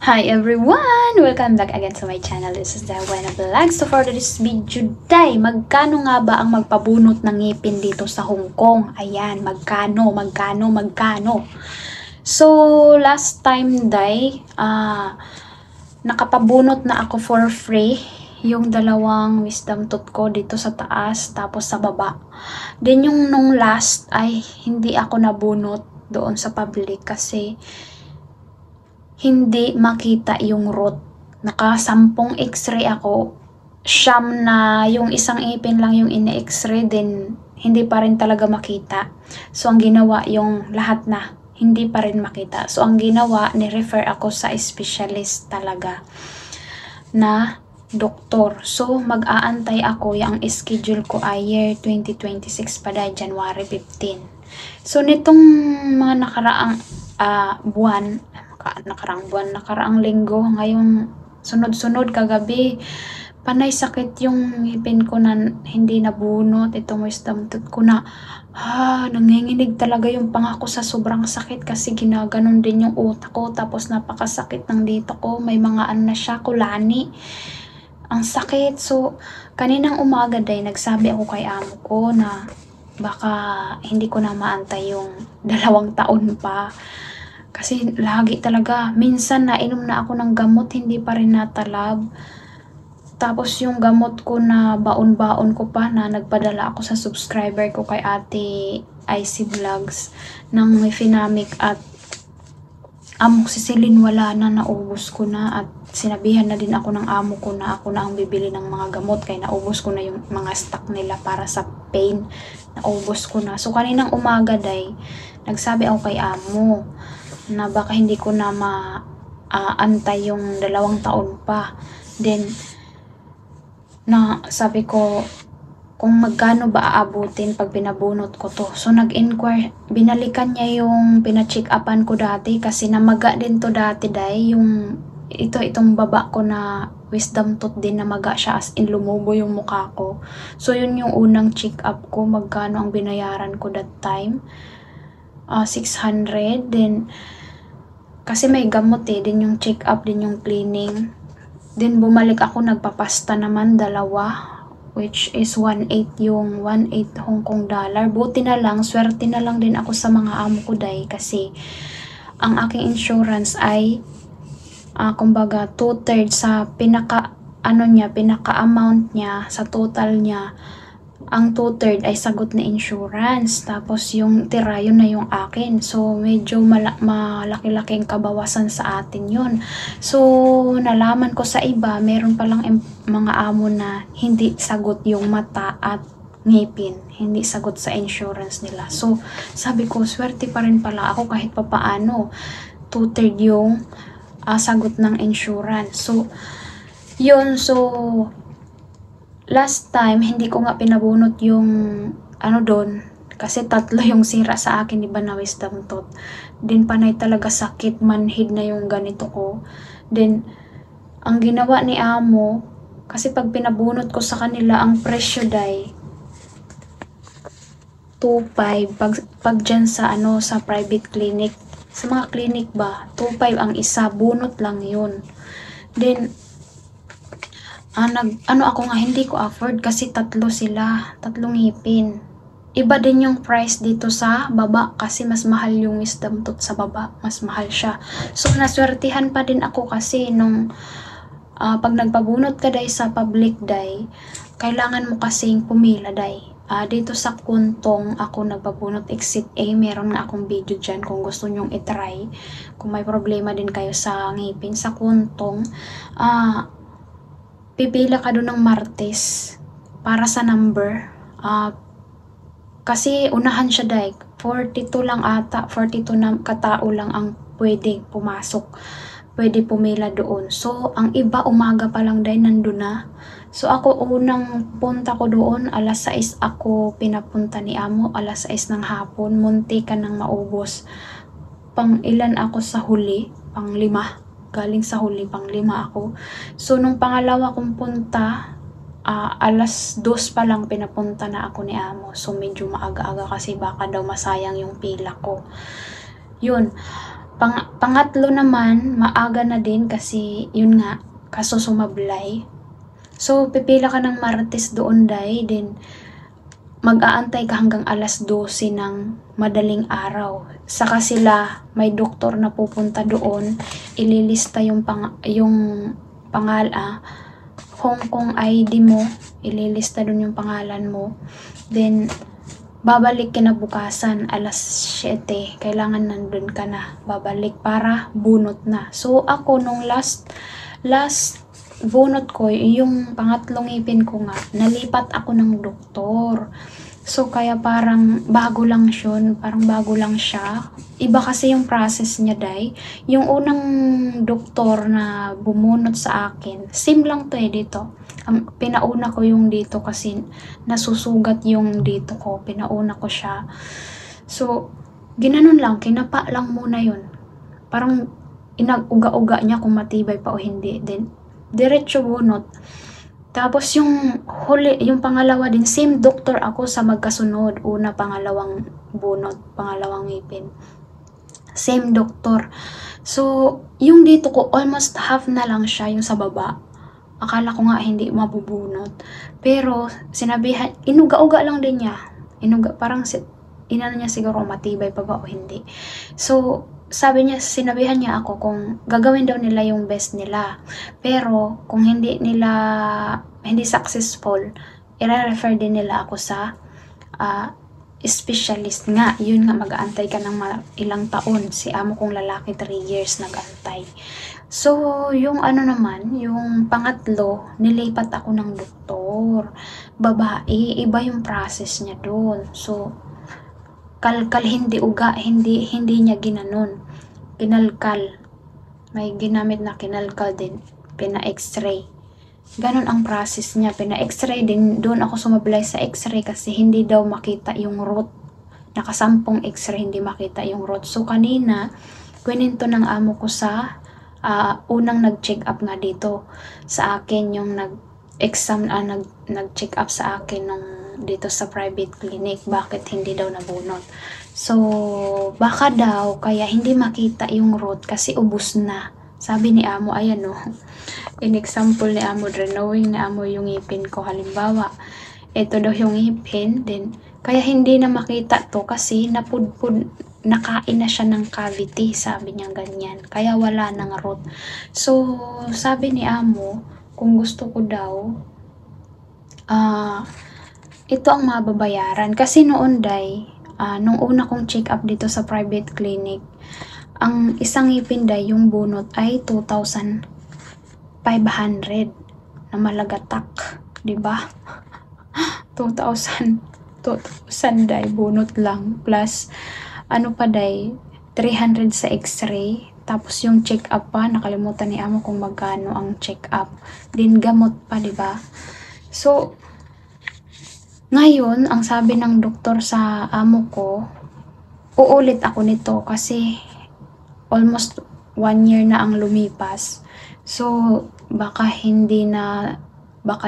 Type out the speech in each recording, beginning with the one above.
Hi everyone! Welcome back again to my channel. This is Darwena Vlog. So for this video day, magkano nga ba ang magpabunot ng ngipin dito sa Hong Kong? Ayan, magkano? So last time day, nakapabunot na ako for free yung dalawang wisdom tooth ko dito sa taas tapos sa baba. Then yung nung last ay hindi ako nabunot doon sa public kasi hindi makita yung root. Naka-10 x-ray ako. Siyam na yung isang ipin lang yung ina-x-ray, then hindi pa rin talaga makita. So ang ginawa yung lahat na hindi pa rin makita. So ang ginawa, ni-refer ako sa specialist talaga na doktor. So mag-aantay ako, yung schedule ko ay year 2026 pa dahil January 15. So nitong mga nakaraang nakaraang linggo, ngayong sunod-sunod kagabi, panay sakit yung ngipin ko na hindi nabunot. Itong wisdom tooth ko na nanginginig talaga yung panga ko sa sobrang sakit kasi ginaganon din yung utak ko, tapos napakasakit ng dito ko, may mga ano na siya, kulani, ang sakit. So kaninang umaga day, nagsabi ako kay amo ko na baka hindi ko na maantay yung 2 taon pa. Kasi lagi talaga, minsan nainom na ako ng gamot, hindi pa rin natalab. Tapos yung gamot ko na baon-baon ko pa, na nagpadala ako sa subscriber ko kay Ate IC Vlogs ng Mefenamic at amoxicillin, wala na, naubos ko na. At sinabihan na din ako ng amo ko na ako na ang bibili ng mga gamot kaya naubos ko na yung mga stock nila para sa pain. Naubos ko na. So kaninang umaga day, nagsabi ako kay amo na baka hindi ko na maantay yung 2 taon pa. Then na sabi ko kung magkano ba aabutin pag pinabunot ko to. So nag-inquire, binalikan niya yung pina-check upan ko dati kasi namaga din to dati day, yung itong baba ko na wisdom tooth din namaga siya, as in lumubo yung mukha ko. So yun yung unang check up ko, magkano ang binayaran ko that time, 600. Then kasi may gamot din yung check up, din yung cleaning. Then bumalik ako, nagpapasta naman 2, which is 1.8 yung 1.8 Hong Kong dollar. Buti na lang, swerte na lang din ako sa mga amo ko day kasi ang aking insurance ay kumbaga 2/3 sa pinaka amount niya sa total niya. Ang 2/3 ay sagot na insurance, tapos yung tira, yun na yung akin. So medyo malaki-laking kabawasan sa atin yun. So nalaman ko sa iba, meron palang mga amo na hindi sagot yung mata at ngipin, hindi sagot sa insurance nila. So sabi ko, swerte pa rin pala ako kahit papaano 2/3 yung sagot ng insurance. So yun, so last time, hindi ko nga pinabunot yung doon. Kasi 3 yung sira sa akin, iba na wisdom tooth. Then panay talaga sakit, manhid na yung ganito ko. Then, ang ginawa ni amo, kasi pag pinabunot ko sa kanila, ang presyo day 2.5. Pag dyan sa sa private clinic, sa mga clinic ba, 2.5 ang isa, bunot lang yun. Then ako nga, hindi ko afford kasi 3 sila, 3 ngipin. Iba din yung price dito sa baba kasi mas mahal yung wisdom tooth sa baba, mas mahal siya. So naswertihan pa din ako kasi nung pag nagpabunot ka day sa public day, kailangan mo kasing pumila day. Dito sa Kuntong ako nagpabunot, exit A, meron nga akong video dyan kung gusto nyong itry. Kung may problema din kayo sa ngipin, sa Kuntong, pipila ka doon ng Martes para sa number. Kasi unahan siya day, 42 lang ata, 42 na katao lang ang pwede pumasok, pwede pumila doon. So ang iba umaga pa lang day nandun na. So ako unang punta ko doon, 6:00 ako pinapunta ni amo, 6:00 ng hapon, munti ka nang maubos. Pang ilan ako sa huli, pang 5. Galing sa huli, pang 5 ako. So nung pangalawa kong punta, 2:00 pa lang pinapunta na ako ni amo. So medyo maaga-aga kasi baka daw masayang yung pila ko. Yun, Pangatlo naman, maaga na din kasi yun nga, kaso sumablay. So, pipila ka ng Martes doon day, then mag-aantay ka hanggang alas 12 ng madaling araw. Saka sila, may doktor na pupunta doon, ililista yung Hong Kong ID mo, ililista doon yung pangalan mo. Then, babalik kinabukasan, alas 7, kailangan nandun ka na, babalik para bunot na. So, ako nung last bunot ko, yung pangatlong ngipin ko nga, nalipat ako ng doktor. So, kaya parang bago lang siya. Iba kasi yung process niya, day. Yung unang doktor na bumunot sa akin, same lang to dito. Pinauna ko yung dito kasi nasusugat yung dito ko. Pinauna ko siya. So, ginanon lang, kinapa lang muna yun. Parang inag-uga-uga niya kung matibay pa o hindi. Then, diretso bunot. Tapos yung pangalawa din, same doctor ako sa magkasunod. Una, pangalawang bunot, pangalawang ngipin. Same doctor. So, yung dito ko, almost half na lang siya, yung sa baba. Akala ko nga hindi mabubunot. Pero, sinabihan, inuga-uga lang din niya. Parang inano niya siguro matibay pa ba o hindi. So, sinabihan niya ako kung gagawin daw nila yung best nila. Pero, kung hindi successful, i-refer din nila ako sa specialist nga. Yun nga, mag-aantay ka ng ilang taon. Si amo kong lalaki, 3 years nag-antay. So, yung yung pangatlo, nilipat ako ng doktor. Babae, iba yung process niya doon. So, kalkal, hindi uga, hindi niya ginanon. Kinalkal. May ginamit na kinalkal din. Pina-x-ray. Ganon ang process niya. Pina-x-ray din. Doon ako sumablay sa x-ray kasi hindi daw makita yung root. Nakasampung x-ray, hindi makita yung root. So, kanina, kwininto ng amo ko sa unang nag-check up nga dito sa akin, yung nag-check up sa akin nung dito sa private clinic, bakit hindi daw nabunot. So, baka daw kaya hindi makita yung root kasi ubos na. Sabi ni amo, ayan o. In example ni amo, drawing ni amo yung ngipin ko. Halimbawa, ito daw yung ngipin, then kaya hindi na makita to kasi nakain na siya ng cavity, sabi niya ganyan. Kaya wala nang root. So, sabi ni amo, kung gusto ko daw, ito ang mababayaran. Kasi noon day, nung una kong check up dito sa private clinic, ang isang ngipin day, yung bunot ay 2,500 na malagatak. Diba? 2,000 day, bunot lang. Plus, pa day, 300 sa x-ray. Tapos yung check up pa, nakalimutan ni amo kung magkano ang check up. Din gamot pa, diba? So, ngayon, ang sabi ng doktor sa amo ko, uulit ako nito kasi almost 1 year na ang lumipas. So, baka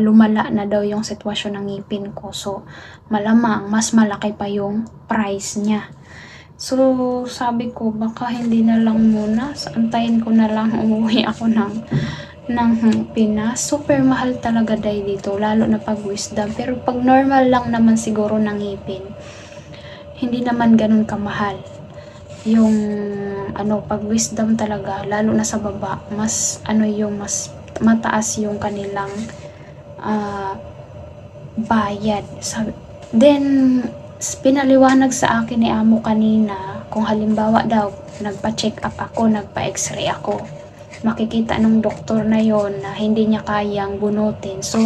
lumala na daw yung sitwasyon ng ngipin ko. So, malamang mas malaki pa yung price niya. So, sabi ko, baka hindi na lang muna. Antayin ko na lang, umuwi ako ng Pinas. Super mahal talaga dito, lalo na pag wisdom. Pero pag normal lang naman siguro ng ngipin, hindi naman ganun kamahal. Yung pag wisdom talaga, lalo na sa baba, mas mas mataas yung kanilang bayad. Then, pinaliwanag sa akin ni amo kanina, kung halimbawa daw, nagpa-check up ako, nagpa-x-ray ako, makikita ng doktor na yon na hindi niya kayang bunutin. So,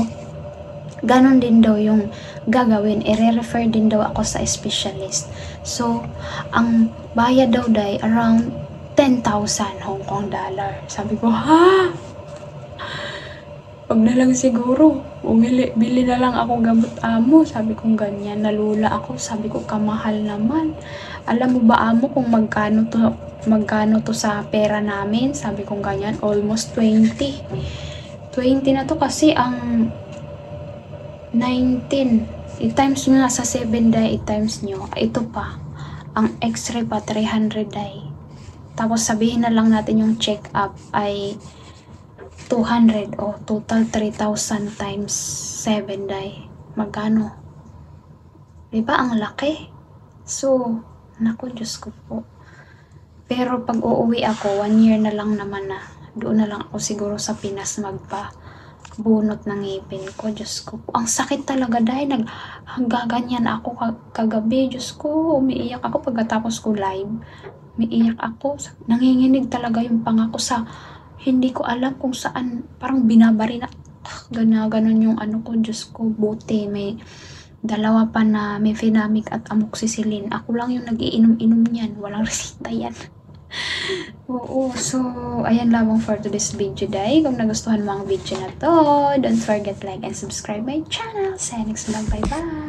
ganon din daw yung gagawin. I-refer din daw ako sa specialist. So, ang bayad daw day around 10,000 Hong Kong dollar. Sabi ko, ha? Wag na lang siguro. Bili na lang ako gamot amo. Sabi ko ganyan. Nalula ako. Sabi ko, kamahal naman. Alam mo ba amo kung magkano to sa pera namin? Sabi ko ganyan. Almost 20 na to kasi ang 19. I-times nyo na sa 7 day. I-times nyo. Ito pa. Ang x-ray pa 300 day. Tapos sabihin na lang natin yung check-up ay 200 o total 3,000 times 7 day. Magkano? Diba ang laki? So, naku, Diyos ko po. Pero pag uuwi ako, 1 year na lang naman na. Doon na lang ako siguro sa Pinas bunot ng ngipin ko. Diyos ko po. Ang sakit talaga dahil naggaganyan ako kagabi. Diyos ko, umiiyak ako pagkatapos ko live. Umiiyak ako. Nanginginig talaga yung panga ko sa hindi ko alam kung saan. Parang binabari na. Ganon yung ano ko. Diyos ko, buti. May dalawa pa na mefenamic at amoxicillin. Ako lang yung nagiinom-inom yan. Walang resita yan. Oo, so, ayan lamang for today's video, day. Kung nagustuhan mo ang video na to, don't forget like and subscribe my channel. See you next vlog. Bye-bye!